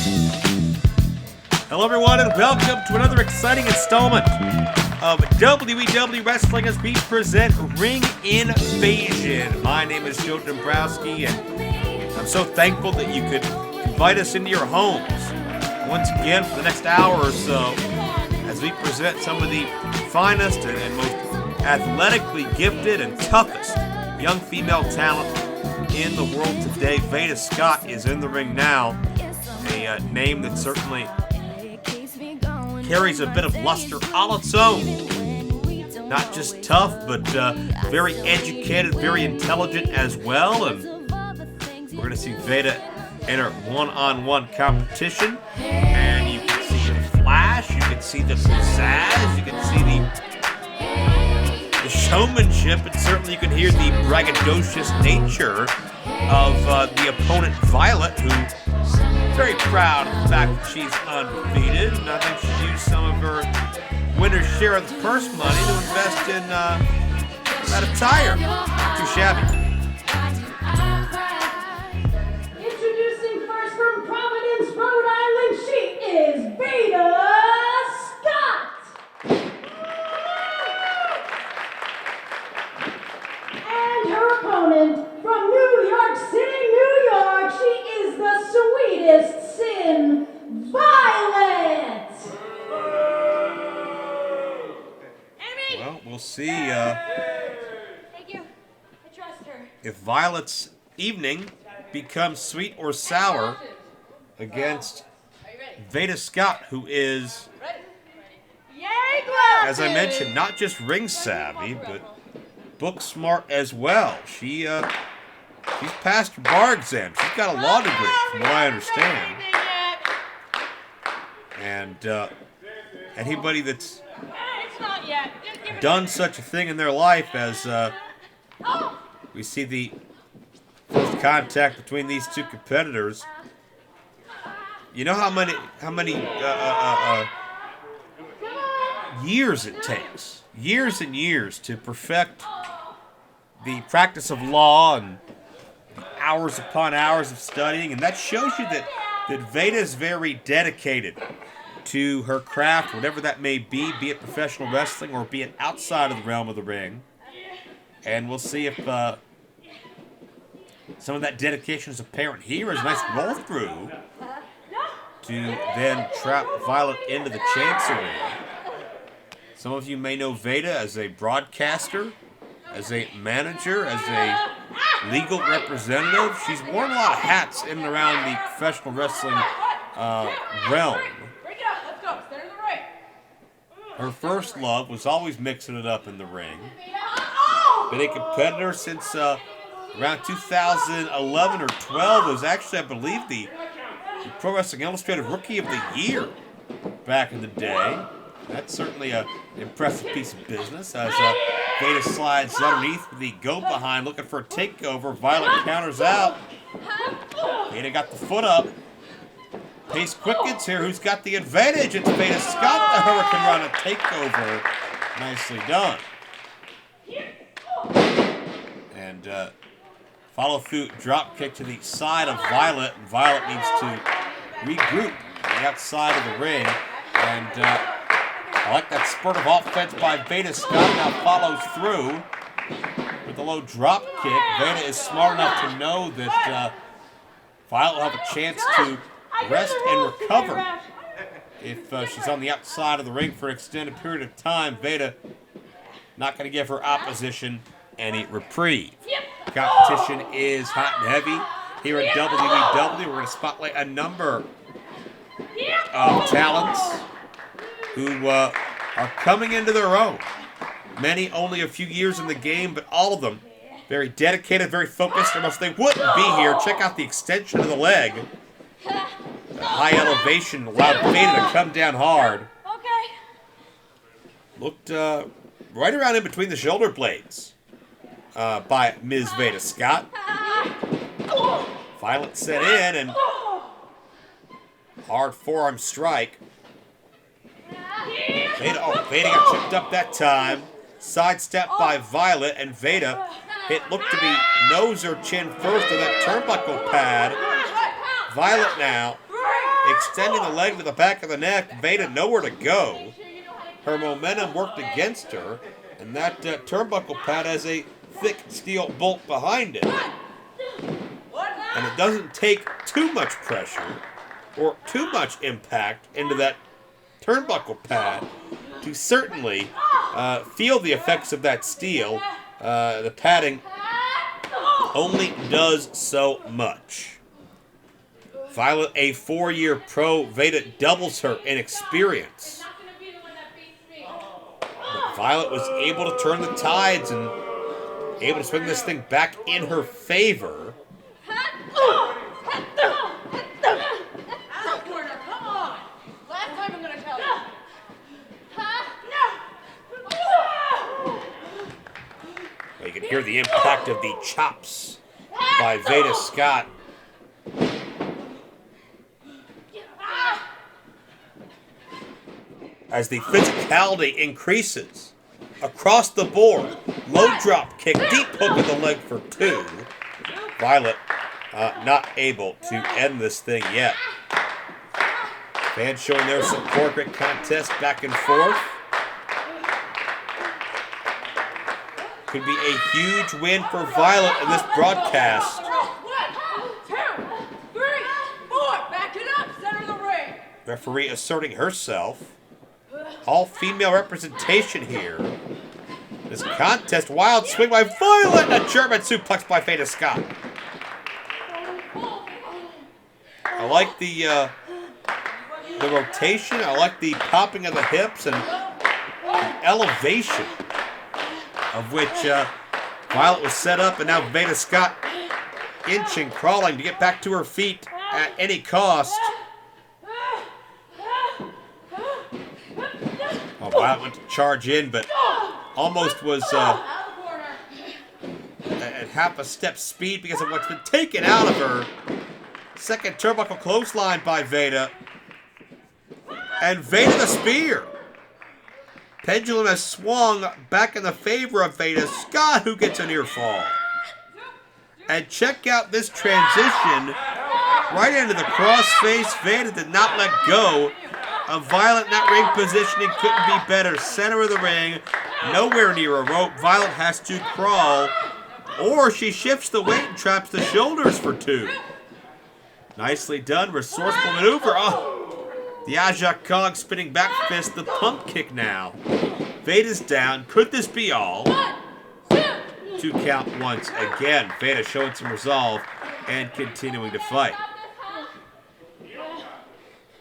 Hello everyone and welcome to another exciting installment of WWE Wrestling as we present Ring Invasion. My name is Joe Dombrowski and I'm so thankful that you could invite us into your homes once again for the next hour or so as we present some of the finest and most athletically gifted and toughest young female talent in the world today. Veda Scott is in the ring now, a name that certainly carries a bit of luster all its own. Not just tough, but very educated, very intelligent as well. And we're going to see Veda enter one-on-one competition. And you can see the flash, you can see the pizzazz, you can see the showmanship, and certainly you can hear the braggadocious nature of the opponent, Violette, who very proud of the fact that she's undefeated, and I think she's used some of her winner's share of the purse money to invest in that attire. Not too shabby. Introducing first from Providence, Rhode Island, she is Veda Scott. And her opponent from New York City, New York, she is the sweetest sin, Violette. Well, we'll see Thank you. I trust her. if Violette's evening becomes sweet or sour against Veda Scott, who is, as I mentioned, not just ring savvy, but book smart as well. She's passed her bar exam. She's got a law degree, from what I understand. And anybody that's done such a thing in their life as we see the first contact between these two competitors. You know how many years it takes, years and years to perfect the practice of law and hours upon hours of studying, and that shows you that Veda is very dedicated to her craft, whatever that may be it professional wrestling or be it outside of the realm of the ring. And we'll see if some of that dedication is apparent here. As a nice roll through to then trap Violet into the chancery. Some of you may know Veda as a broadcaster, as a manager, as a legal representative. She's worn a lot of hats in and around the professional wrestling realm. Her first love was always mixing it up in the ring. Been a competitor since around 2011 or 12. It was actually, I believe, the Pro Wrestling Illustrated Rookie of the Year back in the day. That's certainly an impressive piece of business as Veda slides underneath with the go-behind, looking for a takeover. Violet counters out. Veda got the foot up. Pace quickens here. Who's got the advantage? It's Veda Scott. The Hurricane Run, a takeover. Nicely done. And follow-through drop kick to the side of Violet. And Violet needs to regroup on the outside of the ring. And I like that spurt of offense by Veda Scott. Now follows through with a low drop kick. Veda is smart enough to know that Violet will have a chance to rest and recover if she's on the outside of the ring for an extended period of time. Veda not going to give her opposition any reprieve. Competition is hot and heavy here at WWE. We're going to spotlight a number of talents who are coming into their own. Many only a few years in the game, but all of them very dedicated, very focused, or else they wouldn't be here. Check out the extension of the leg. The high elevation allowed Veda to come down hard. Looked right around in between the shoulder blades by Ms. Veda Scott. Violet set in and hard forearm strike. Veda got tripped up that time. Sidestep by Violet, and Veda looked to be nose or chin first to that turnbuckle pad. Violet now extending the leg to the back of the neck. Veda nowhere to go. Her momentum worked against her, and that turnbuckle pad has a thick steel bolt behind it. And it doesn't take too much pressure or too much impact into that turnbuckle pad to certainly feel the effects of that steel. The padding only does so much. Violette, a 4-year pro, Veda doubles her in experience. But Violette was able to turn the tides and able to swing this thing back in her favor. You can hear the impact of the chops by Veda Scott. As the physicality increases across the board, low drop kick, deep hook of the leg for 2. Violette not able to end this thing yet. Fans showing their support. Great contest back and forth. Could be a huge win for Violette in this broadcast. 1, 2, 3, 4. Back it up. Center of the ring. Referee asserting herself. All female representation here. This contest, wild swing by Violette. A German suplex by Veda Scott. I like the rotation. I like the popping of the hips and the elevation of which Violette was set up, and now Veda Scott inching, crawling to get back to her feet at any cost. Well, Violette went to charge in, but almost was at half a step speed because of what's been taken out of her. Second turnbuckle clothesline by Veda. And Veda the spear. Pendulum has swung back in the favor of Veda Scott, who gets a near fall. And check out this transition right into the crossface. Veda did not let go of Violette in that ring positioning. Couldn't be better. Center of the ring, nowhere near a rope. Violette has to crawl, or she shifts the weight and traps the shoulders for 2. Nicely done. Resourceful maneuver. Oh. The Aja Cog spinning back fist, the pump kick now. Veda's down. Could this be all? 2 count once again. Veda showing some resolve and continuing to fight.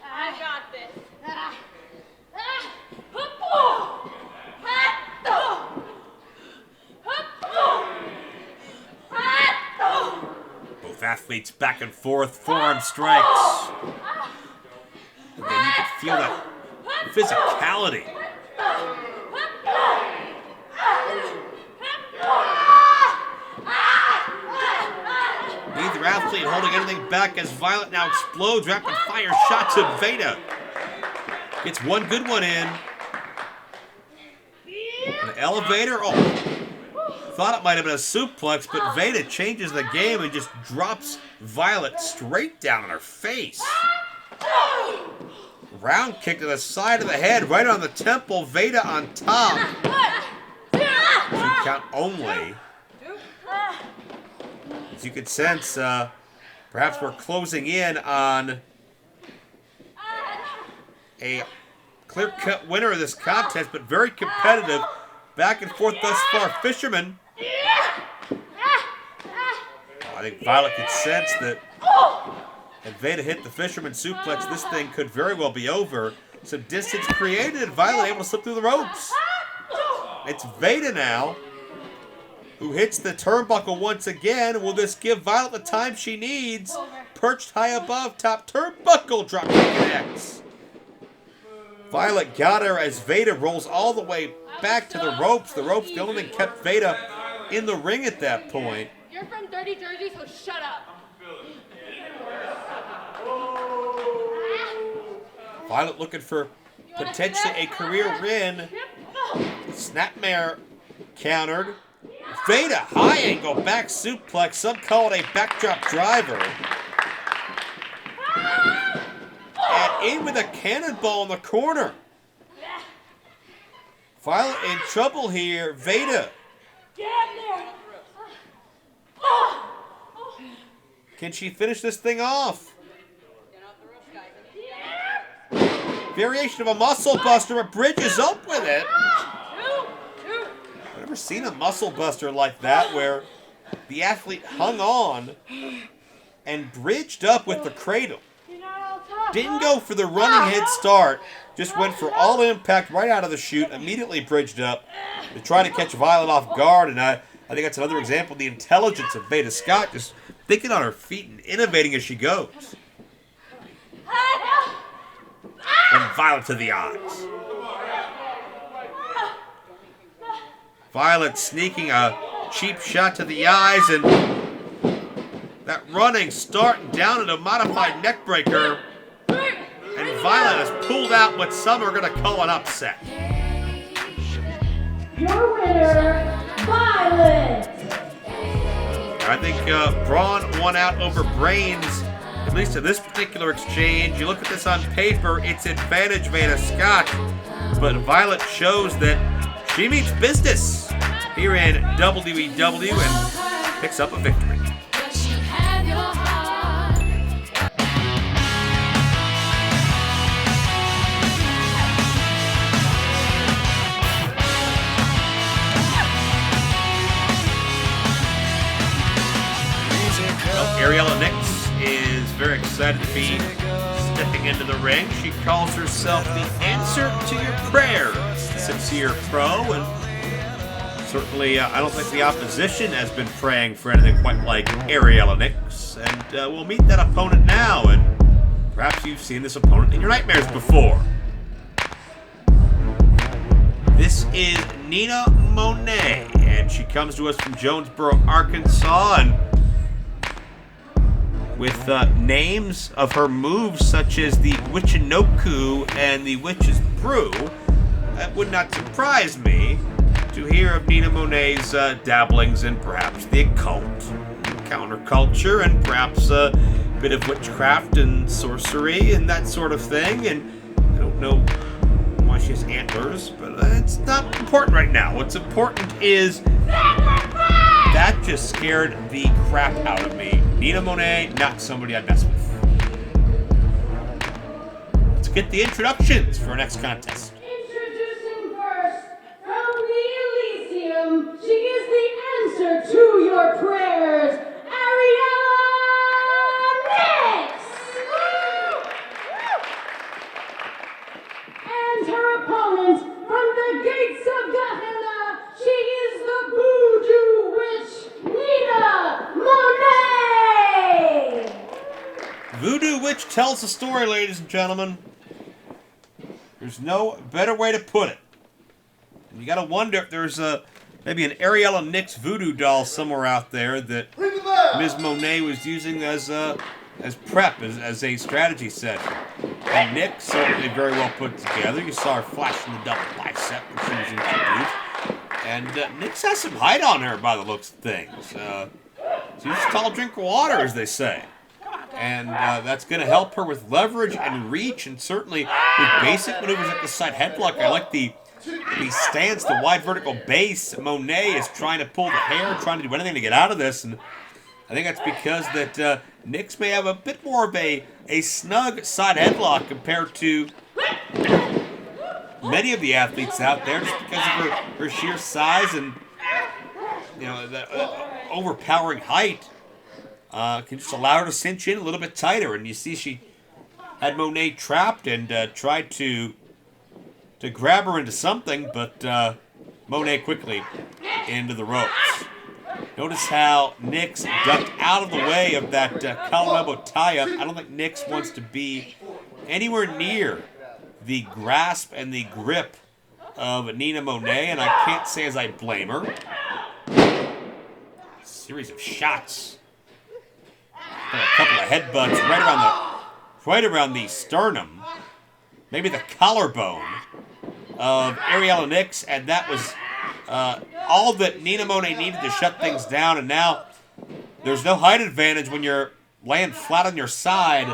I got this. Both athletes back and forth, forearm strikes. And then you can feel that physicality. Neither athlete holding anything back as Violette now explodes. Rapid fire shots at Veda. Gets one good one in. An elevator. Oh. Thought it might have been a suplex, but Veda changes the game and just drops Violette straight down on her face. Round kick to the side of the head, right on the temple. Veda on top. 2 count only. As you can sense, perhaps we're closing in on a clear-cut winner of this contest, but very competitive. Back and forth thus far. Fisherman. I think Violette could sense that if Veda hit the fisherman suplex, this thing could very well be over. Some distance created, and Violette able to slip through the ropes. It's Veda now who hits the turnbuckle once again. Will this give Violette the time she needs? Perched high above, top turnbuckle, drop kick connects. Violette got her as Veda rolls all the way back to the ropes. The ropes, the only thing kept Veda in the ring at that point. You're from Dirty Jersey, so shut up. Violette looking for potentially a career win. Snapmare countered. Veda, high angle back suplex. Some call it a backdrop driver. in with a cannonball in the corner. Violet in trouble here. Veda. Get there. Can she finish this thing off? Variation of a muscle buster, but bridges up with it. I've never seen a muscle buster like that where the athlete hung on and bridged up with the cradle. Didn't go for the running head start, just went for all impact right out of the chute, immediately bridged up to try to catch Violet off guard. And I think that's another example of the intelligence of Veda Scott, just thinking on her feet and innovating as she goes. And Violet to the eyes. Violet sneaking a cheap shot to the eyes, and that running starting down into a modified neckbreaker. And Violet has pulled out what some are going to call an upset. Your winner, Violet. I think Brawn won out over brains, at least in this particular exchange. You look at this on paper, it's advantage Veda Scott, but Violet shows that she means business here in WEW and picks up a victory. Ariella Minx is very excited to be stepping into the ring. She calls herself the answer to your prayers. 6-year pro, and certainly I don't think the opposition has been praying for anything quite like Ariella Minx. And we'll meet that opponent now, and perhaps you've seen this opponent in your nightmares before. This is Nina Monet, and she comes to us from Jonesboro, Arkansas, and with names of her moves such as the Wichinoku and the Witch's Brew, it would not surprise me to hear of Nina Monet's dabblings in perhaps the occult, counterculture, and perhaps a bit of witchcraft and sorcery and that sort of thing. And I don't know why she has antlers, but it's not important right now. What's important is that just scared the crap out of me. Nina Monet, not somebody I'd mess with. Let's get the introductions for our next contest. Introducing first, from the Elysium, she is the answer to your prayers, Ariella Minx! And her opponent, from the gates of Gehenna, she is the voodoo witch, Nina Monet! Voodoo Witch tells the story, ladies and gentlemen. There's no better way to put it. And you gotta wonder if there's maybe an Ariella Minx voodoo doll somewhere out there that Ms. Monet was using as prep, as a strategy session. And Minx certainly very well put together. You saw her flashing the double bicep when she was introduced. And Minx has some height on her by the looks of things. She's a tall drink of water, as they say. And that's going to help her with leverage and reach, and certainly with basic maneuvers like the side headlock. I like the stance, the wide vertical base. Monet is trying to pull the hair, trying to do anything to get out of this, and I think that's because that Minx may have a bit more of a snug side headlock compared to many of the athletes out there, just because of her sheer size and the overpowering height. Can just allow her to cinch in a little bit tighter. And you see she had Monet trapped and tried to grab her into something, but Monet quickly into the ropes. Notice how Minx ducked out of the way of that collar elbow tie-up. I don't think Minx wants to be anywhere near the grasp and the grip of Nina Monet, and I can't say as I blame her. A series of shots. And a couple of headbutts right around the sternum, maybe the collarbone of Ariella Minx, and that was all that Nina Monet needed to shut things down. And now there's no height advantage when you're laying flat on your side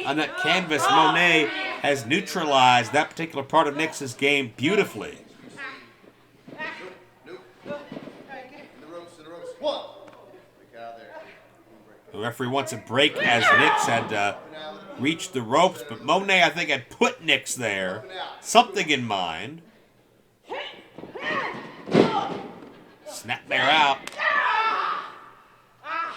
on that canvas. Monet has neutralized that particular part of Nyx's game beautifully. The referee wants a break as Nyx had reached the ropes, but Monet, I think, had put Nyx there. Something in mind. Snapmare out.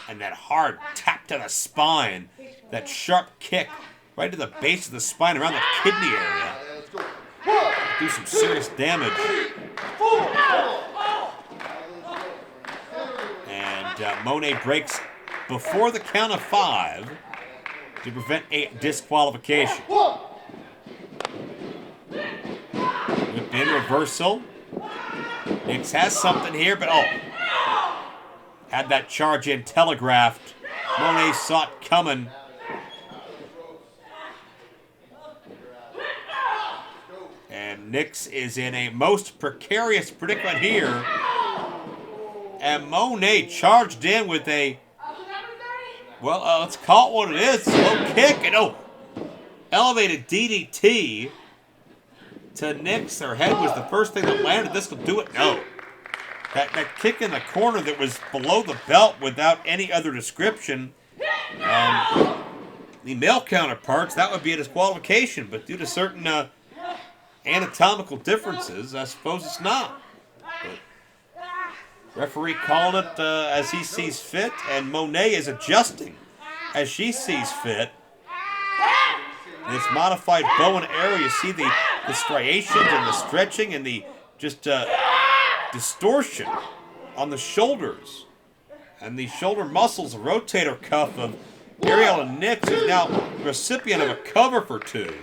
And that hard tap to the spine. That sharp kick right to the base of the spine around the kidney area. Do some serious damage. And Monet breaks before the count of 5 to prevent a disqualification. Whip in reversal. Nyx has something here, but had that charge in telegraphed. Monet saw it coming. And Nyx is in a most precarious predicament here. And Monet charged in with a, well, let's call it what it is. Low kick and elevated DDT to Nyx. Her head was the first thing that landed. This will do it. No. That kick in the corner that was below the belt without any other description. The male counterparts, that would be a disqualification. But due to certain anatomical differences, I suppose it's not. But referee calling it as he sees fit, and Monet is adjusting as she sees fit. This modified bow and arrow, you see the striations and the stretching and the just distortion on the shoulders and the shoulder muscles, rotator cuff of Ariella Nyx is now recipient of a cover for 2.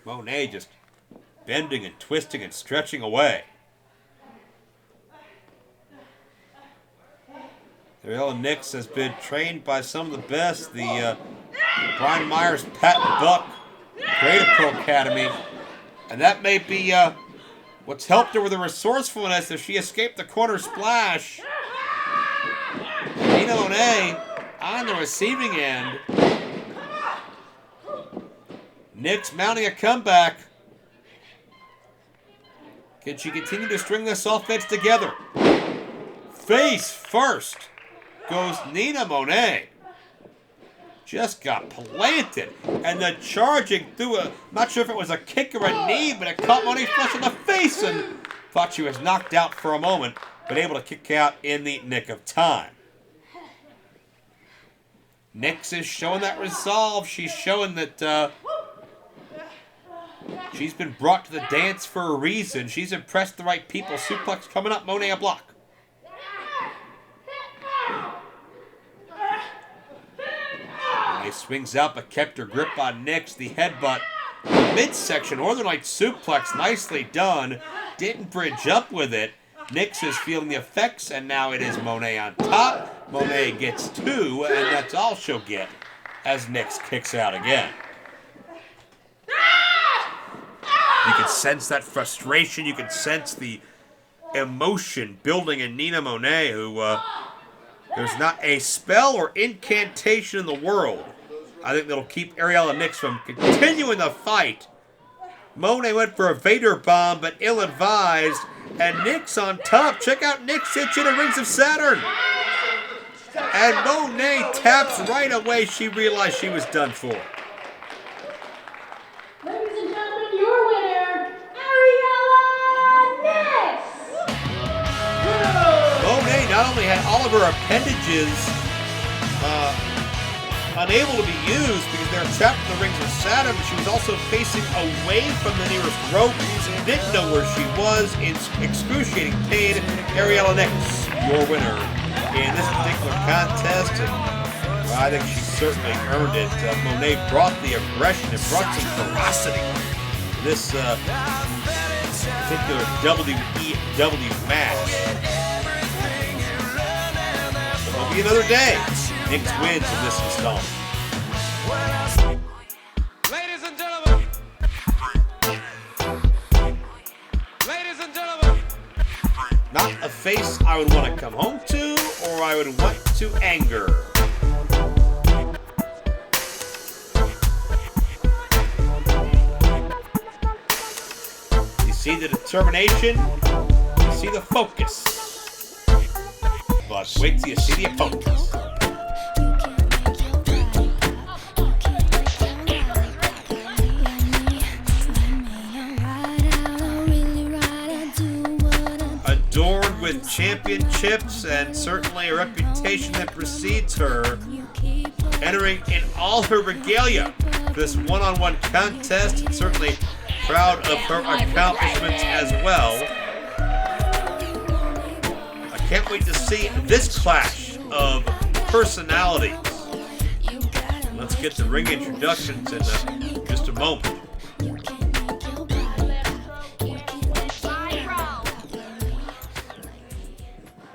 Monet just bending and twisting and stretching away. Ariella Nyx has been trained by some of the best. The Brian Myers Pat Buck Creative Pro Academy. And that may be what's helped her with her resourcefulness as she escaped the corner splash. Nina Monet on the receiving end. Nyx mounting a comeback. Can she continue to string this offense together? Face first goes Nina Monet. Just got planted. And the charging through not sure if it was a kick or a knee, but it caught Monet flush in the face and thought she was knocked out for a moment, but able to kick out in the nick of time. Nyx is showing that resolve. She's showing that she's been brought to the dance for a reason. She's impressed the right people. Suplex coming up. Monet a block. Monet swings out but kept her grip on Nyx. The headbutt. Midsection. Northern Light suplex. Nicely done. Didn't bridge up with it. Nyx is feeling the effects, and now it is Monet on top. Monet gets 2, and that's all she'll get as Nyx kicks out again. You can sense that frustration. You can sense the emotion building in Nina Monet, who there's not a spell or incantation in the world, I think, that'll keep Ariella Nyx from continuing the fight. Monet went for a Vader bomb, but ill-advised. And Nyx on top. Check out Nyx hits in the Rings of Saturn. And Monet taps right away. She realized she was done for. Ladies and gentlemen, your winner, Ariella Nyx. Monet not only had all of her appendages unable to be used because they're trapped in the Rings of Saturn, but she was also facing away from the nearest rope. Didn't know where she was in excruciating pain. Ariella Nyx, your winner in this particular contest, and I think she certainly earned it. Monet brought the aggression and brought some ferocity to this particular WEW match. But there'll be another day. Nyx wins in this installment. Ladies and gentlemen. Ladies and gentlemen. Not a face I would want to come home to, or I would want to anger. see the determination, you see the focus. But wait till you see the opponents. Adorned with championships and certainly a reputation that precedes her, entering in all her regalia for this one-on-one contest, and certainly proud of her accomplishments as well. I can't wait to see this clash of personalities. Let's get the ring introductions in just a moment.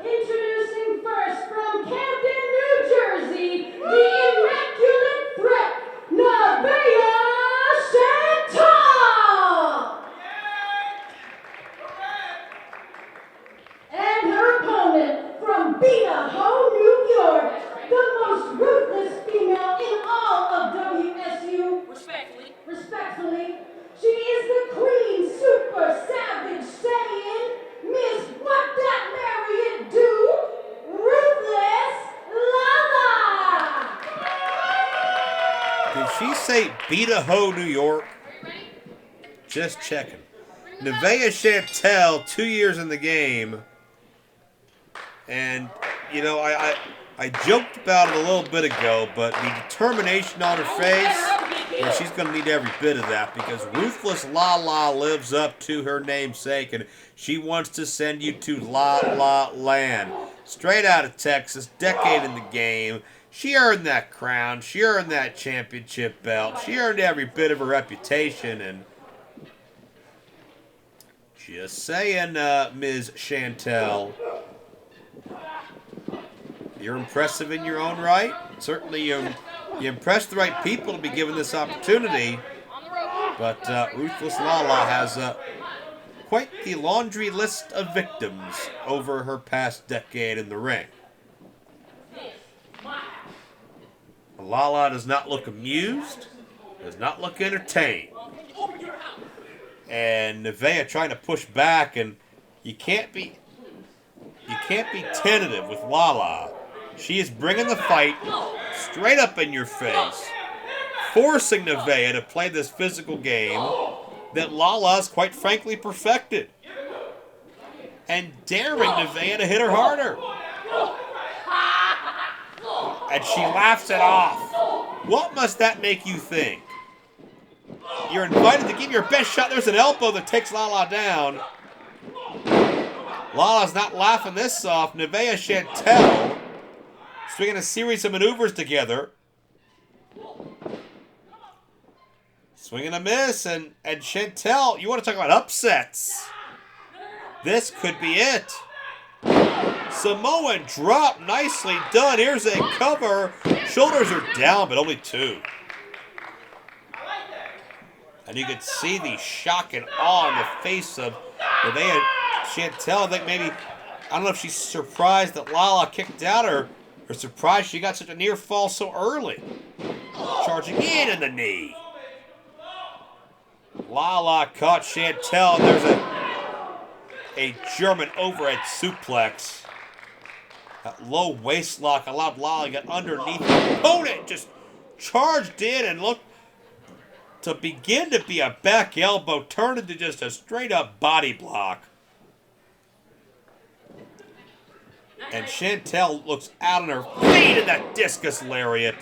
Introducing first from Camden, New Jersey, the immaculate threat, Nevaeh Shantelle! And her opponent from Nevaeh, New York, the most ruthless female in all of WSU. Respectfully, she is the Queen Super Savage Saiyan, Miss What That Marriott Do, Ruthless Lala! Did she say Nevaeh, New York? Just checking. Nevaeh Shantelle, 2 years in the game. And, you know, I joked about it a little bit ago, but the determination on her face, well, she's going to need every bit of that because Ruthless Lala lives up to her namesake, and she wants to send you to La La Land. Straight out of Texas, decade in the game. She earned that crown. She earned that championship belt. She earned every bit of her reputation, and just saying, Ms. Shantelle. You're impressive in your own right. Certainly you impressed the right people to be given this opportunity. But Ruthless Lala has quite the laundry list of victims over her past decade in the ring. Lala does not look amused, does not look entertained. And Nevaeh trying to push back, and you can't be tentative with Lala. She is bringing the fight straight up in your face, forcing Nevaeh to play this physical game that Lala's quite frankly perfected, and daring Nevaeh to hit her harder. And she laughs it off. What must that make you think? You're invited to give your best shot. There's an elbow that takes Lala down. Lala's not laughing this off. Nevaeh Shantelle swinging a series of maneuvers together. Swinging a miss, and Shantelle, you want to talk about upsets. This could be it. Samoan drop, nicely done. Here's a cover. Shoulders are down, but only 2. And you can see the shock and awe on the face of Nevaeh Shantelle. I think maybe, I don't know if she's surprised that Lala kicked out or surprised she got such a near fall so early. Charging in the knee. Lala caught Shantelle, and there's a German overhead suplex. That low waist lock allowed Lala to get underneath the opponent. Just charged in and looked to begin to be a back elbow, turned into just a straight up body block. And Shantelle looks out on her feet in that discus lariat.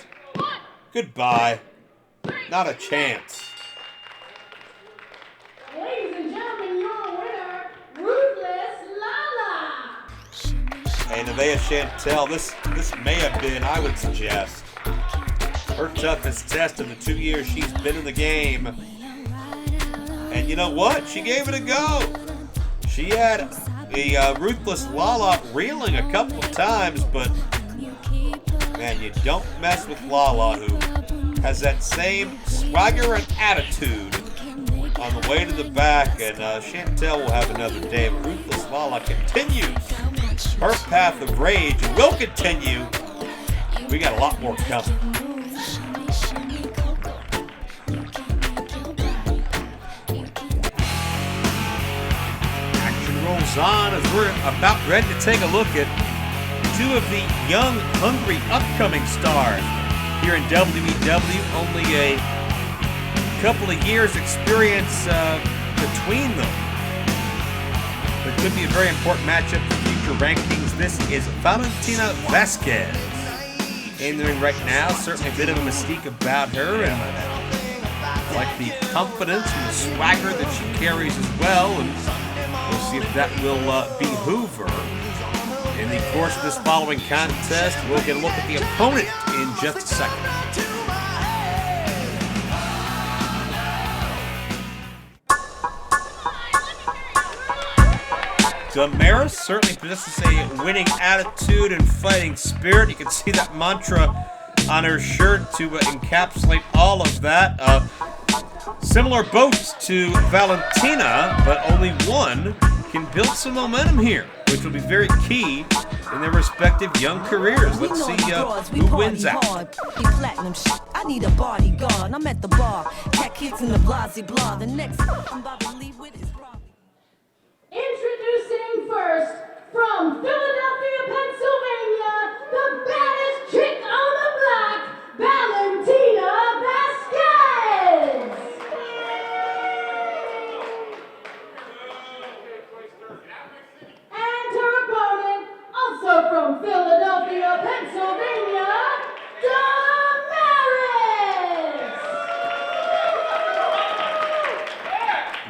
Goodbye. Not a chance. Ladies and gentlemen, your winner, Ruthless Lala! Hey, Nevaeh Shantelle, this may have been, I would suggest, her toughest test in the 2 years she's been in the game. And you know what? She gave it a go. She had the Ruthless Lala reeling a couple of times, but man, you don't mess with Lala, who has that same swagger and attitude on the way to the back, and Shantelle will have another day, but Ruthless Lala continues her path of rage and will continue. We got a lot more coming. goes on as we're about ready to take a look at two of the young, hungry, upcoming stars here in WEW. Only a couple of years experience between them. But it could be a very important matchup for future rankings. This is Valentina Vasquez in the ring right now. Certainly a bit of a mystique about her, and I like the confidence and the swagger that she carries as well. And we'll see if that will behoove her. In the course of this following contest, we'll get a look at the opponent in just a second. Damaris certainly possesses a winning attitude and fighting spirit. You can see that mantra on her shirt to encapsulate all of that. Similar boats to Valentina, but only one can build some momentum here, which will be very key in their respective young careers. Let's see who wins out. I need a bodyguard. I'm at the bar. Cat kids in the blase blah. The next I'm about to leave with is Introducing first, from Philadelphia, Pennsylvania, the baddest chick on the block, Valentina Vasquez. And her opponent, also from Philadelphia, Pennsylvania, Damaris.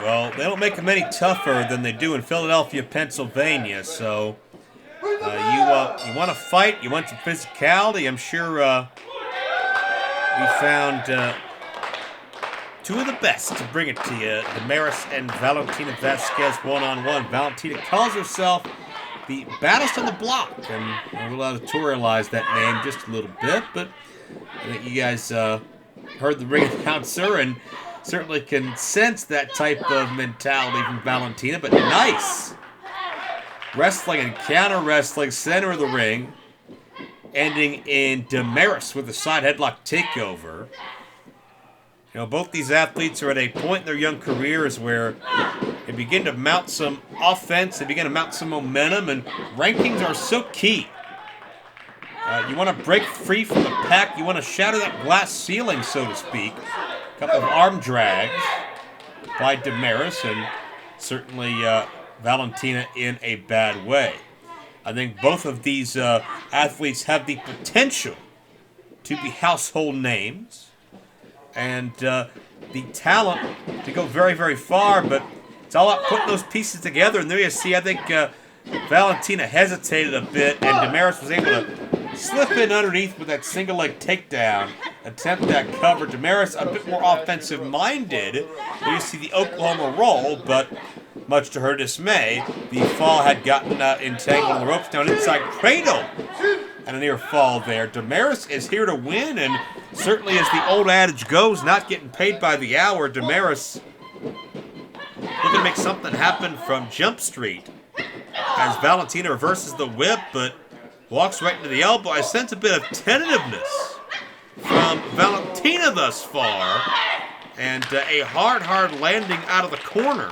Well, they don't make them any tougher than they do in Philadelphia, Pennsylvania. So you want to fight, you want some physicality. I'm sure we found two of the best to bring it to you. Damaris and Valentina Vasquez one-on-one. Valentina calls herself the baddest on the block, and I will editorialize that name just a little bit, but I think you guys heard the ring announcer and certainly can sense that type of mentality from Valentina, but nice wrestling and counter wrestling, center of the ring, ending in Damaris with a side headlock takeover. You know, both these athletes are at a point in their young careers where they begin to mount some offense, they begin to mount some momentum, and rankings are so key. You want to break free from the pack, you want to shatter that glass ceiling, so to speak. A couple of arm drags by Damaris, and certainly Valentina in a bad way. I think both of these athletes have the potential to be household names and the talent to go very, very far, but it's all about putting those pieces together. And there you see, I think Valentina hesitated a bit, and Damaris was able to slip in underneath with that single leg takedown, attempt that cover. Damaris a bit more offensive minded. You see the Oklahoma roll, but much to her dismay, the fall had gotten entangled in the ropes down inside cradle. And a near fall there. Damaris is here to win, and certainly as the old adage goes, not getting paid by the hour, Damaris looking to make something happen from Jump Street. As Valentina reverses the whip, but walks right into the elbow. I sense a bit of tentativeness from Valentina thus far. And a hard landing out of the corner.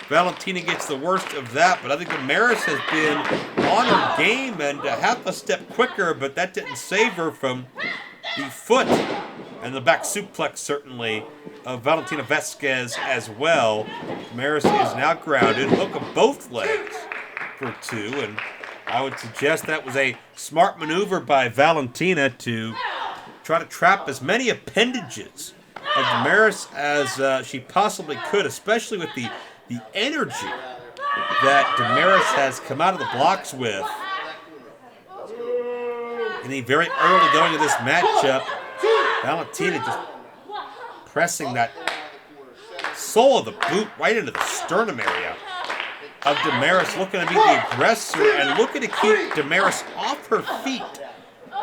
Valentina gets the worst of that, but I think Damaris has been on her game and half a step quicker, but that didn't save her from the foot and the back suplex, certainly, of Valentina Vasquez as well. Damaris is now grounded, hook of both legs for two, and I would suggest that was a smart maneuver by Valentina to try to trap as many appendages of Damaris as she possibly could, especially with the energy that Damaris has come out of the blocks with. In the very early going of this matchup, Valentina just pressing that sole of the boot right into the sternum area of Damaris, looking to be the aggressor and looking to keep Damaris off her feet.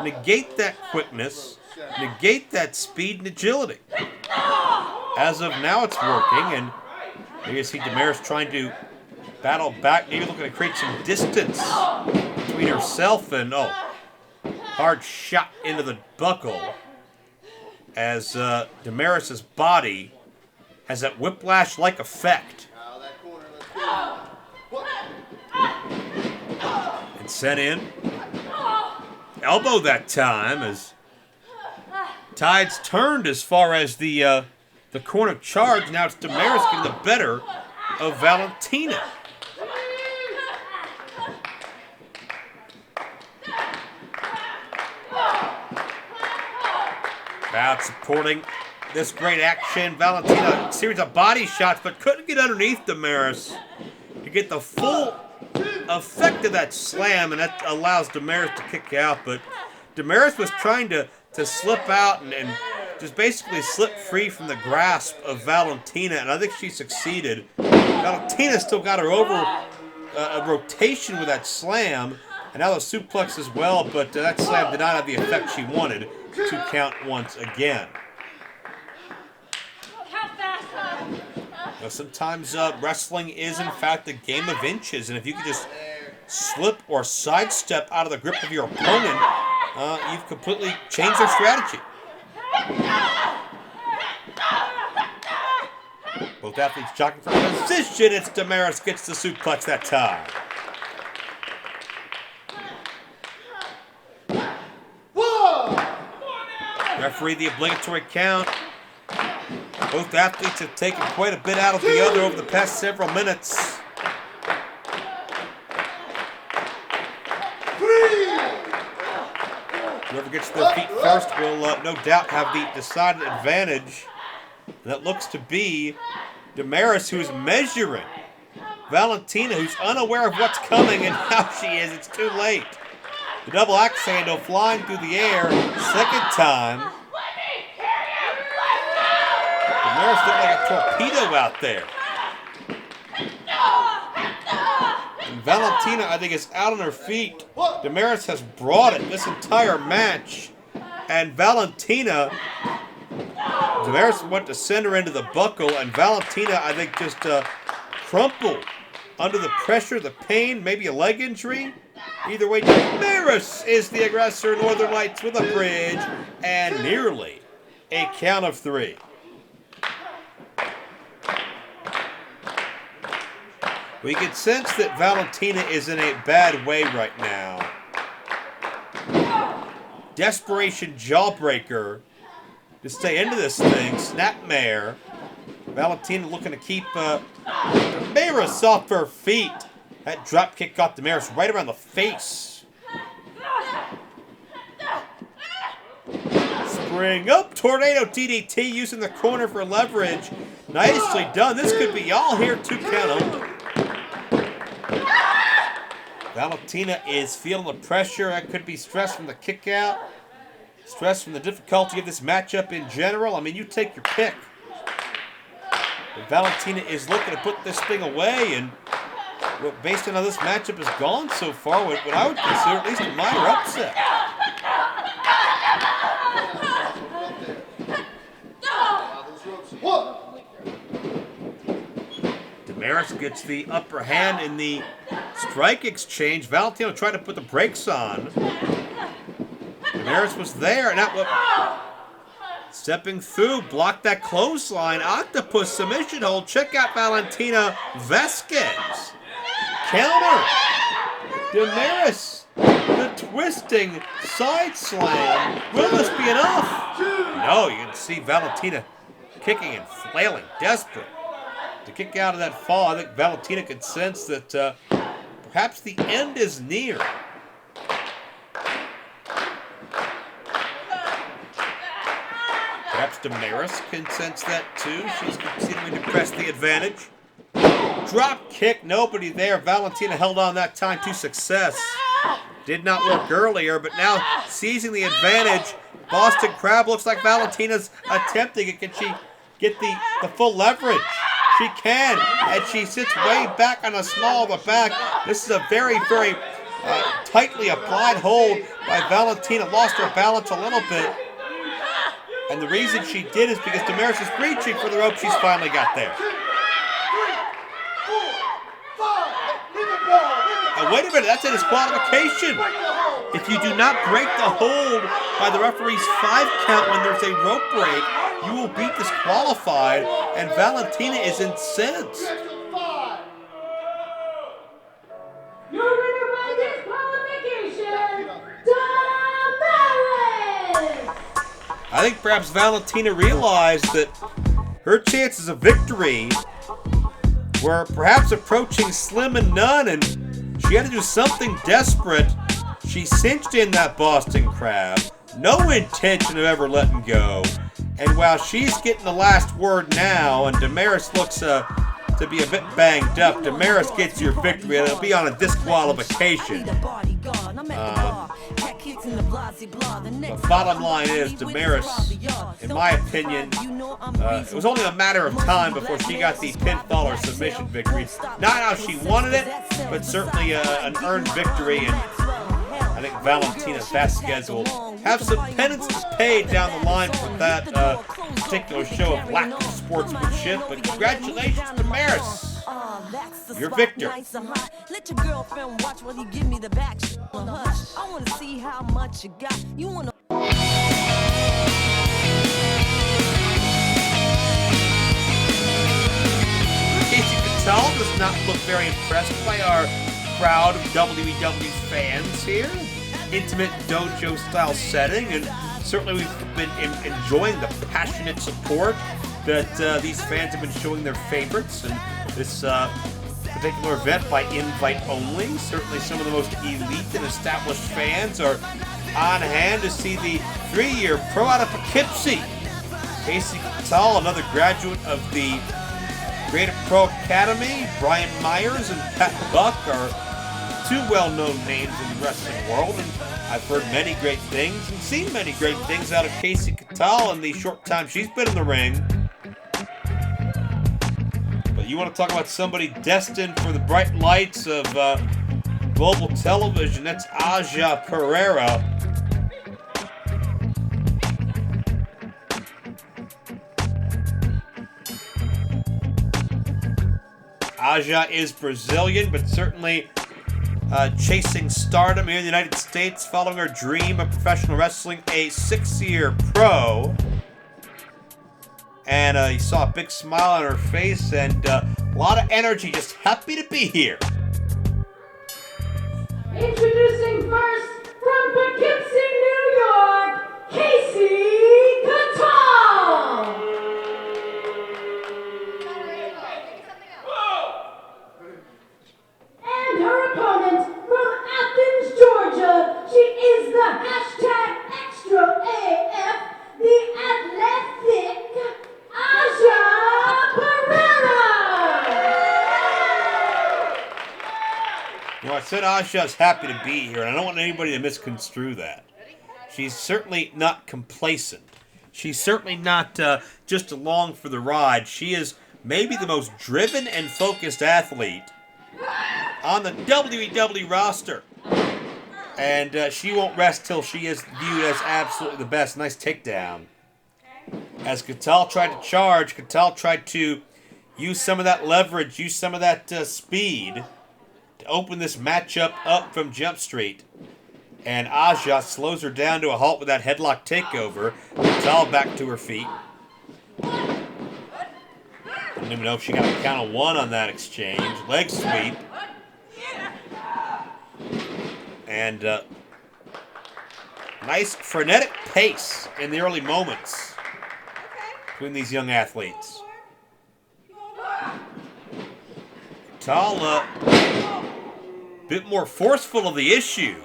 Negate that quickness, negate that speed and agility. As of now, it's working, and you see Damaris trying to battle back, maybe looking to create some distance between herself and, hard shot into the buckle as Damaris' body has that whiplash-like effect. sent in. Elbow that time as tides turned as far as the corner charge. Now it's Damaris getting the better of Valentina. Crowd supporting this great action. Valentina, a series of body shots, but couldn't get underneath Damaris to get the full effect of that slam, and that allows Damaris to kick out. But Damaris was trying to slip out and just basically slip free from the grasp of Valentina, and I think she succeeded. Valentina still got her over a rotation with that slam, and now the suplex as well, but that slam did not have the effect she wanted to count once again. Now, sometimes wrestling is, in fact, a game of inches, and if you could just slip or sidestep out of the grip of your opponent, you've completely changed their strategy. Both athletes jockeying for position. It's Damaris gets the suplex that time. Referee the obligatory count. Both athletes have taken quite a bit out of the other over the past several minutes. Whoever gets to their feet first will no doubt have the decided advantage. And that looks to be Damaris, who is measuring Valentina, who's unaware of what's coming and how she is. It's too late. The double axe handle flying through the air. Second time. Damaris looked like a torpedo out there. And Valentina, I think, is out on her feet. Damaris has brought it this entire match. And Valentina, Damaris went to send her into the buckle, and Valentina, I think, just crumpled under the pressure, the pain, maybe a leg injury. Either way, Damaris is the aggressor. Northern Lights with a bridge, and nearly a count of 3. We can sense that Valentina is in a bad way right now. Desperation jawbreaker to stay into this thing. Snapmare. Valentina looking to keep Damaris off her feet. That drop kick got Damaris right around the face. Spring up. Tornado DDT using the corner for leverage. Nicely done. This could be all here. 2 count only. Valentina is feeling the pressure. That could be stress from the kick out. Stress from the difficulty of this matchup in general. I mean, you take your pick. But Valentina is looking to put this thing away, and based on how this matchup has gone so far, what I would consider at least a minor upset. Damaris gets the upper hand in the strike exchange. Valentina tried to put the brakes on. Damaris was there, and that stepping through, blocked that clothesline. Octopus submission hold. Check out Valentina. Vasquez. Counter. Damaris. The twisting side slam. Will this be enough? No, you can see Valentina kicking and flailing, desperate to kick out of that fall. I think Valentina could sense that perhaps the end is near. Perhaps Damaris can sense that too. She's continuing to press the advantage. Drop kick, nobody there. Valentina held on that time to success. Did not work earlier, but now seizing the advantage. Boston Crab looks like Valentina's attempting it. Can she get the full leverage? She can, and she sits way back on the small of the back. This is a very, very tightly applied hold by Valentina. Lost her balance a little bit. And the reason she did is because Damaris is reaching for the rope. She's finally got there. Now, wait a minute, that's a disqualification. If you do not break the hold by the referee's 5 count when there's a rope break, you will be disqualified, and Valentina is incensed. Your winner by disqualification I think perhaps Valentina realized that her chances of victory were perhaps approaching slim and none, and she had to do something desperate. She cinched in that Boston Crab. No intention of ever letting go. And while she's getting the last word now, and Damaris looks to be a bit banged up, Damaris gets your victory, and it'll be on a disqualification. The bottom line is, Damaris, in my opinion, it was only a matter of time before she got the pinfall or submission victory. Not how she wanted it, but certainly an earned victory, and I think Valentina Vasquez will have some penance to pay down the line for that particular show of lack of sportsmanship. But congratulations, Damaris. You're victor. Let your girlfriend watch while you give me the back. Hush. I want to see how much you got. You want to. Kasey Catal does not look very impressed by our crowd of WWE fans here. Intimate dojo-style setting, and certainly we've been enjoying the passionate support that these fans have been showing their favorites, and this particular event by invite only. Certainly some of the most elite and established fans are on hand to see the 3-year pro out of Poughkeepsie. Kasey Catal, another graduate of the Creative Pro Academy. Brian Myers and Pat Buck are two well-known names in the wrestling world, and I've heard many great things and seen many great things out of Kasey Catal in the short time she's been in the ring. But you want to talk about somebody destined for the bright lights of global television, that's Aja Perera. Aja is Brazilian, but certainly chasing stardom here in the United States, following her dream of professional wrestling, a 6-year pro. And you saw a big smile on her face and a lot of energy, just happy to be here. Introducing first, from Poughkeepsie, New York, Kasey Catal. And her opponent, from Athens, Georgia, she is the #ExtraAF, the athletic Aja Perera. You know, I said Aja's happy to be here, and I don't want anybody to misconstrue that. She's certainly not complacent. She's certainly not just along for the ride. She is maybe the most driven and focused athlete on the WWE roster. And she won't rest till she is viewed as absolutely the best. Nice takedown. As Catal tried to charge, Catal tried to use some of that leverage, use some of that speed to open this matchup up from Jump Street. And Aja slows her down to a halt with that headlock takeover. Catal back to her feet. I don't even know if she got a count of 1 on that exchange. Leg sweep. And nice frenetic pace in the early moments between these young athletes. Catal a bit more forceful of the issue.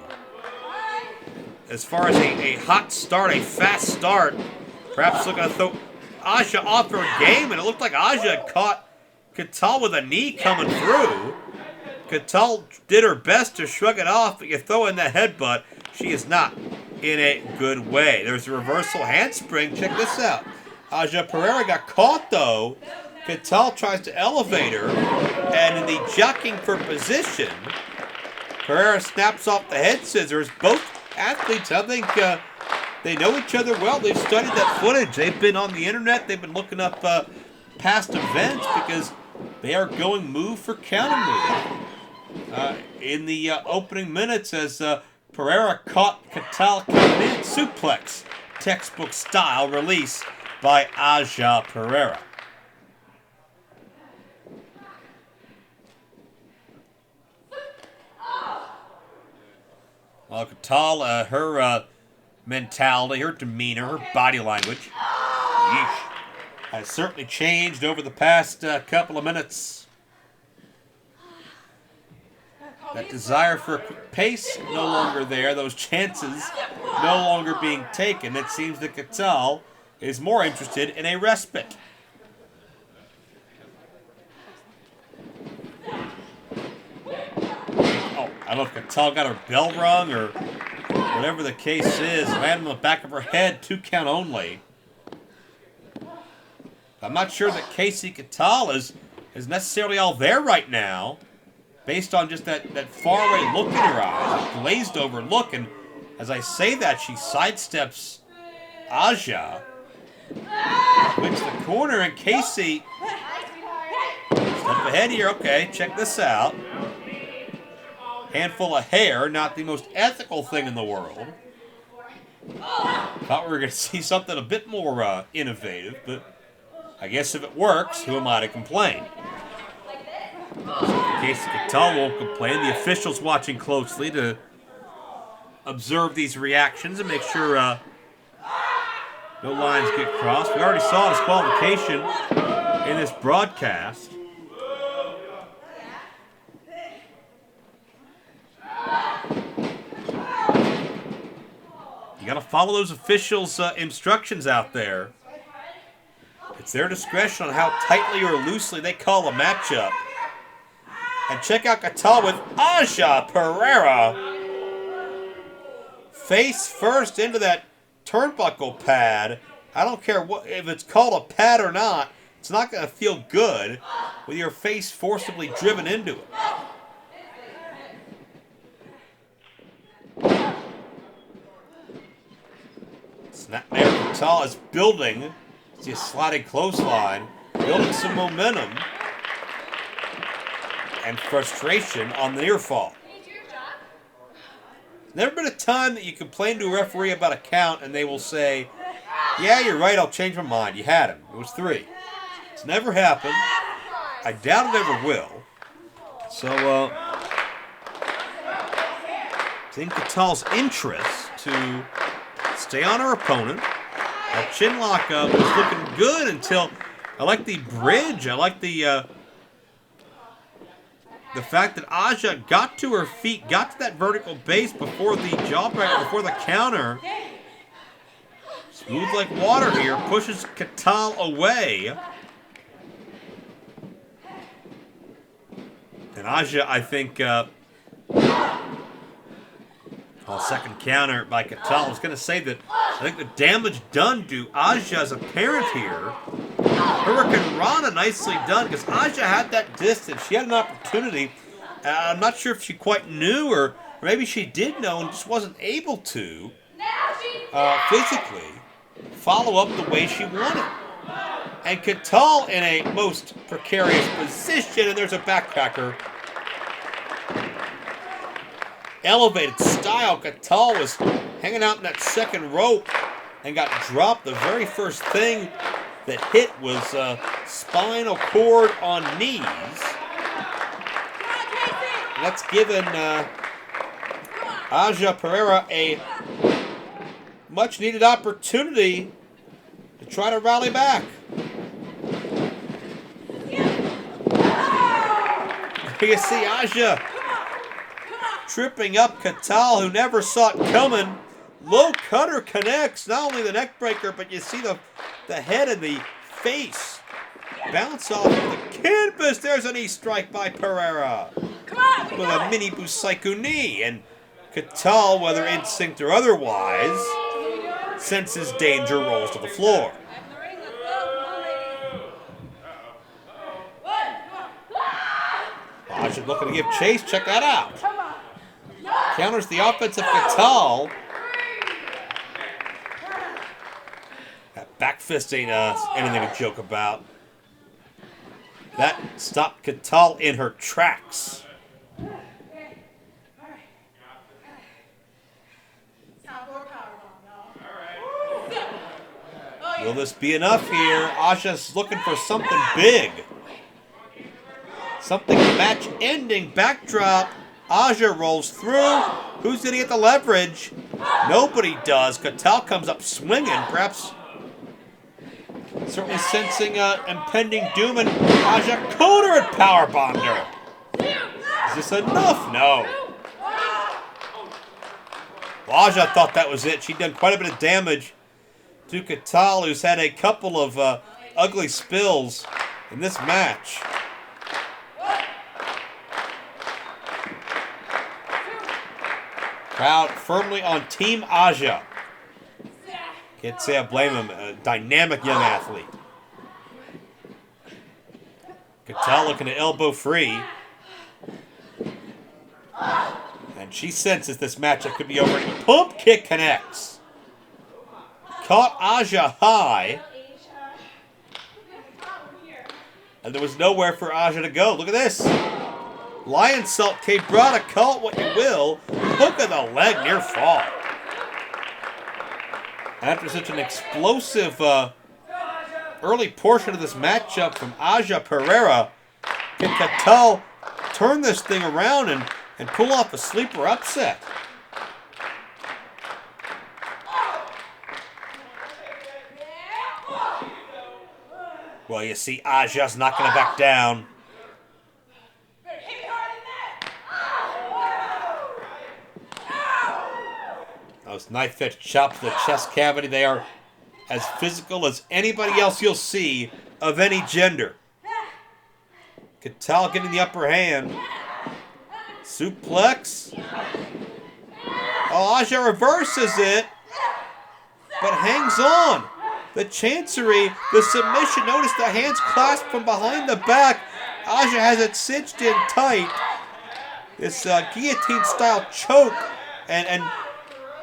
As far as a hot start, a fast start, perhaps looking to throw Aja off her game, and it looked like Aja caught Catal with a knee coming through. Catal did her best to shrug it off, but you throw in that headbutt, she is not in a good way. There's a reversal handspring. Check this out. Aja Perera got caught, though. Catal tries to elevate her, and in the jockeying for position, Perera snaps off the head scissors. Both athletes, I think, they know each other well. They've studied that footage. They've been on the internet. They've been looking up past events because they are going move for counter move. In the opening minutes, as Perera caught Catal coming in, suplex, textbook style release by Aja Perera. Well, Catal, her mentality, her demeanor, her body language. Yeesh. Has certainly changed over the past couple of minutes. That desire for a quick pace no longer there. Those chances no longer being taken. It seems that Catal is more interested in a respite. Oh, I don't know if Catal got her bell rung or whatever the case is. Landed on the back of her head, 2 count only. I'm not sure that Kasey Catal is necessarily all there right now, based on just that faraway look in her eyes, that glazed over look. And as I say that, she sidesteps Aja, wins the corner, and Kasey, step ahead here. Okay, check this out. Handful of hair, not the most ethical thing in the world. Thought we were going to see something a bit more innovative, but I guess if it works, who am I to complain? Kasey Catal won't complain. The officials watching closely to observe these reactions and make sure no lines get crossed. We already saw disqualification in this broadcast. You got to follow those officials' instructions out there. It's their discretion on how tightly or loosely they call a matchup. And check out Catal with Aja Perera. Face first into that turnbuckle pad. I don't care if it's called a pad or not. It's not going to feel good with your face forcibly driven into it. Snapmare Catal is building. See a sliding clothesline, building some momentum and frustration on the near fall. Never been a time that you complain to a referee about a count and they will say, yeah, you're right, I'll change my mind. You had him. It was 3. It's never happened. I doubt it ever will. So, it's in Catal's interest to stay on her opponent. That chin lock up was looking good until I like the bridge. I like the fact that Aja got to her feet, got to that vertical base before the jawbreaker, before the counter. Smooth like water here, pushes Catal away. And Aja, I think, second counter by Catal. I was going to say that I think the damage done to Aja's apparent here. Hurricane Rana nicely done because Aja had that distance. She had an opportunity. I'm not sure if she quite knew or maybe she did know and just wasn't able to physically follow up the way she wanted. And Catal in a most precarious position, and there's a backpacker. Elevated style. Catal was hanging out in that second rope and got dropped. The very first thing that hit was spinal cord on knees. That's given Aja Perera a much needed opportunity to try to rally back. You see Aja tripping up Catal, who never saw it coming. Low cutter connects, not only the neck breaker, but you see the head and the face bounce off of the canvas. There's a knee strike by Perera with a mini Busaiku knee. And Catal, whether instinct or otherwise, senses danger, rolls to the floor. Aja looking to give chase. Check that out. Counters the offense of Catal. That back fist ain't anything to joke about. That stopped Catal in her tracks. Will this be enough here? Aja's looking for something big. Something match-ending. Backdrop. Aja rolls through. Who's going to get the leverage? Nobody does. Catal comes up swinging, perhaps certainly sensing impending doom, and Aja counter and powerbombed her. Is this enough? No. Aja thought that was it. She'd done quite a bit of damage to Catal, who's had a couple of ugly spills in this match. Crowd firmly on Team Aja. Can't say I blame him. A dynamic young athlete. Catal looking to elbow free. And she senses this matchup could be over. Pump kick connects. Caught Aja high. And there was nowhere for Aja to go. Look at this. Lion Salt, K-Brada, call it what you will. Hook of the leg, near fall. After such an explosive early portion of this matchup from Aja Perera, can Catal turn this thing around and pull off a sleeper upset? Well, you see, Aja's not going to back down. Those knife-edge chops to the chest cavity, they are as physical as anybody else you'll see of any gender. Catal getting the upper hand. Suplex. Oh, Aja reverses it, but hangs on. The chancery, the submission. Notice the hands clasped from behind the back. Aja has it cinched in tight. This guillotine-style choke, and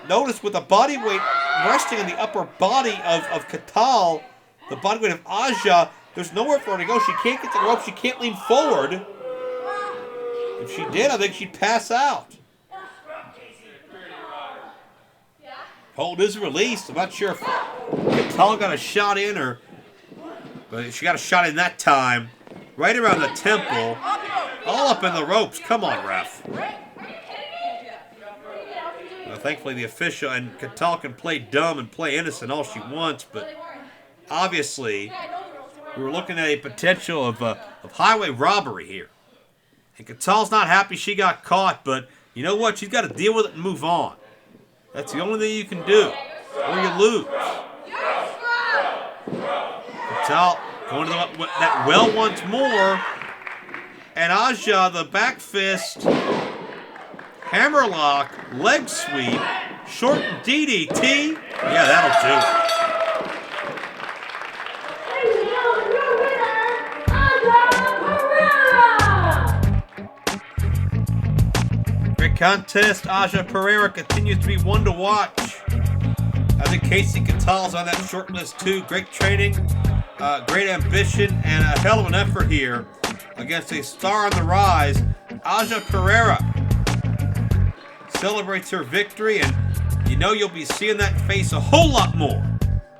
notice with the body weight resting on the upper body of Catal, the body weight of Aja, there's nowhere for her to go. She can't get the rope. She can't lean forward. If she did, I think she'd pass out. Hold is released. I'm not sure if Catal got a shot in but she got a shot in that time. Right around the temple. All up in the ropes. Come on, ref. Thankfully, the official and Catal can play dumb and play innocent all she wants, but obviously, we were looking at a potential of highway robbery here. And Catal's not happy she got caught, but you know what? She's got to deal with it and move on. That's the only thing you can do, or you lose. Catal going to that well once more, and Aja, the back fist. Hammerlock, leg sweep, short DDT. Yeah, that'll do it. Great contest. Aja Perera continues to be one to watch. I think Kasey Catal's on that short list too. Great training, great ambition, and a hell of an effort here against a star on the rise, Aja Perera. Celebrates her victory, and you know you'll be seeing that face a whole lot more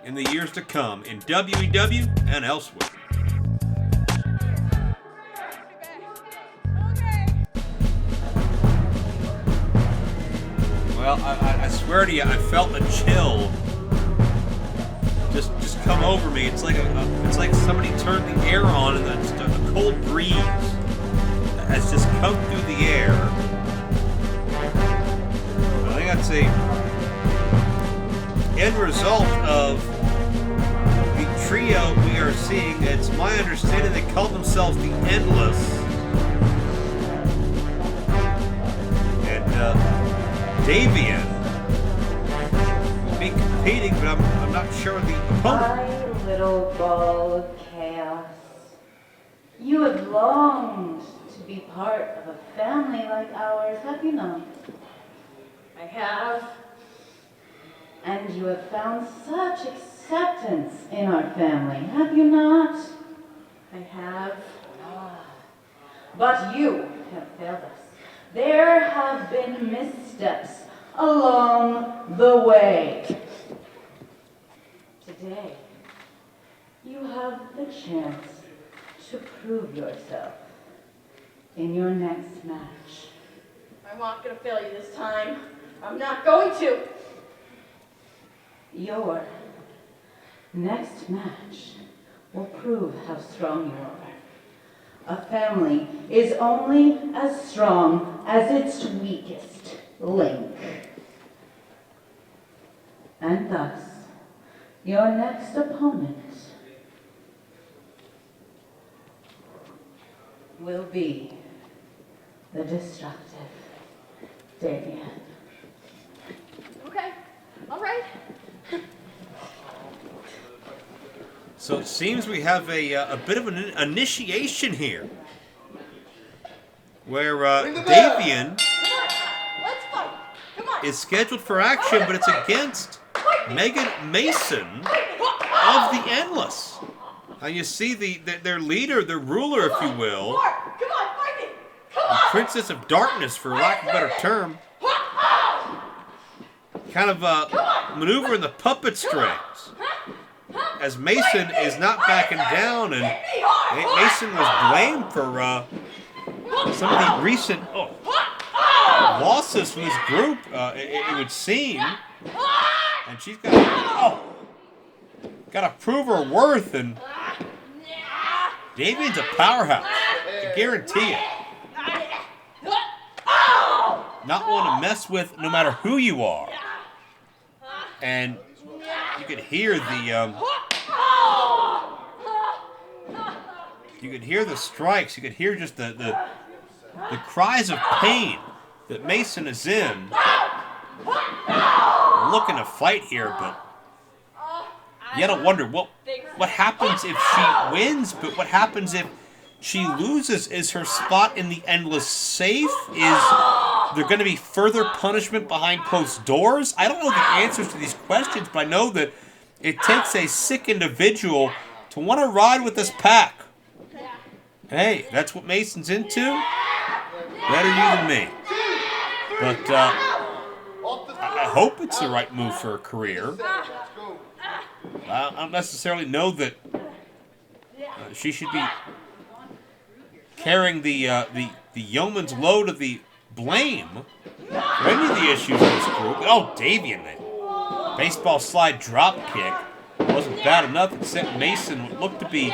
in the years to come in WEW and elsewhere. Well, I swear to you, I felt a chill just come over me. It's like somebody turned the air on, and just a cold breeze has just come through the air. That's a end result of the trio we are seeing. It's my understanding they call themselves the Endless. And Davian will be competing, but I'm not sure the opponent. My little ball of chaos. You have longed to be part of a family like ours, have you not? I have. And you have found such acceptance in our family, have you not? I have. But you have failed us. There have been missteps along the way. Today, you have the chance to prove yourself in your next match I'm not gonna fail you this time. I'm not going to. Your next match will prove how strong you are. A family is only as strong as its weakest link. And thus, your next opponent will be the destructive Davian. Okay, all right. So it seems we have a bit of an initiation here, where Davian Let's fight. Come on. is scheduled for action, but it's against Meghan Mason of the Endless. And you see their leader, their ruler, if you will, Come on, fight me. Come the on. Princess of Darkness, for lack of a better term, kind of maneuvering the puppet strings, as Mason is not backing down, and Mason was blamed for some of the recent losses from this group, it would seem. And she's got to prove her worth, and Davian's a powerhouse, I guarantee it. Not one to mess with, no matter who you are. And you could hear the strikes. You could hear just the cries of pain that Mason is in. They're looking to fight here, but you gotta wonder what happens if she wins, but what happens if she loses? Is her spot in the Endless safe? Is there going to be further punishment behind closed doors? I don't know the answers to these questions, but I know that it takes a sick individual to want to ride with this pack. Hey, that's what Mason's into. Better you than me. But I hope it's the right move for her career. I don't necessarily know that she should be carrying the yeoman's load of the blame for any of the issues in this group. Oh, Davian, the baseball slide drop kick wasn't bad enough. It sent Mason what looked to be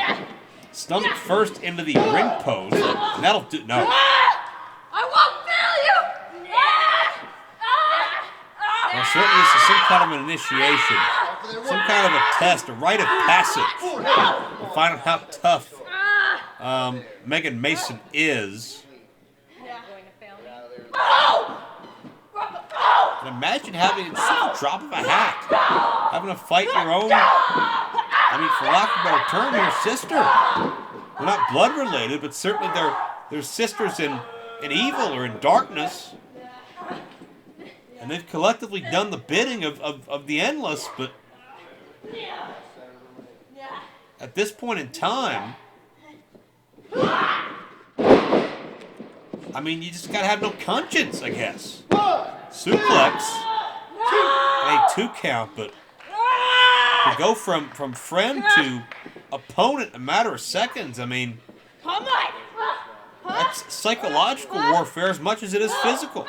stomach first into the ring post. And that'll do. No. I won't fail you. Well, certainly this is some kind of an initiation, some kind of a test, a rite of passage to find out how tough Meghan Mason is. And imagine having it's just a drop of a hat, having to fight your own, I mean, for lack of a better term, your sister. They're not blood related, but certainly they're sisters in evil or in darkness. And they've collectively done the bidding of the Endless, but at this point in time, I mean, you just gotta have no conscience, I guess. Suplex, a 2 count, but to go from friend to opponent in a matter of seconds, I mean, Come on. that's psychological warfare as much as it is physical.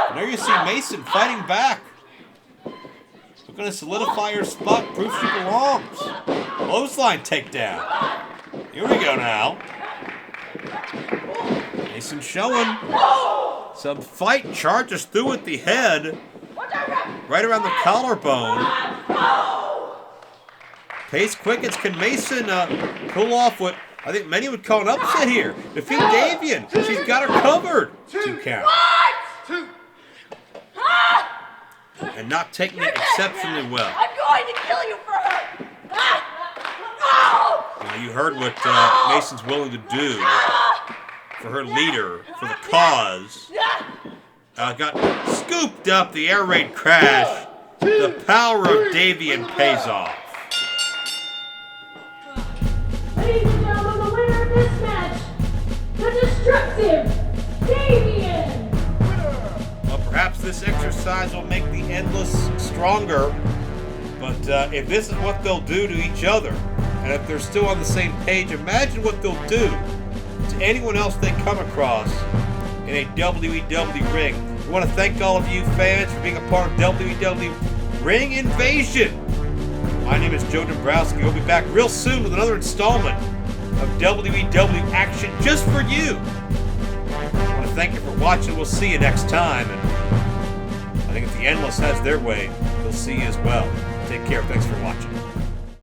And there you see Mason fighting back. We're going to solidify her spot, prove she belongs. Clothesline takedown. Here we go now. Mason showing some fight, charges through at the head, right around the collarbone. Pace quickens. Can Mason pull off what I think many would call an upset here? Defeat Davian. She's got her covered. 2 count. And not taking it exceptionally well. I'm going to kill you for her. Now, you heard what Mason's willing to do for her leader, for the cause. Got scooped up, the air raid crash. The power of Davian pays off. Ladies and gentlemen, the winner of this match, the destructive Davian. Well, perhaps this exercise will make the Endless stronger. But if this is what they'll do to each other, and if they're still on the same page, imagine what they'll do to anyone else they come across in a WWE ring. We want to thank all of you fans for being a part of WWE Ring Invasion. My name is Joe Dombrowski. We'll be back real soon with another installment of WWE action just for you. I want to thank you for watching. We'll see you next time. And I think if the Endless has their way, we'll see you as well. Take care. Thanks for watching.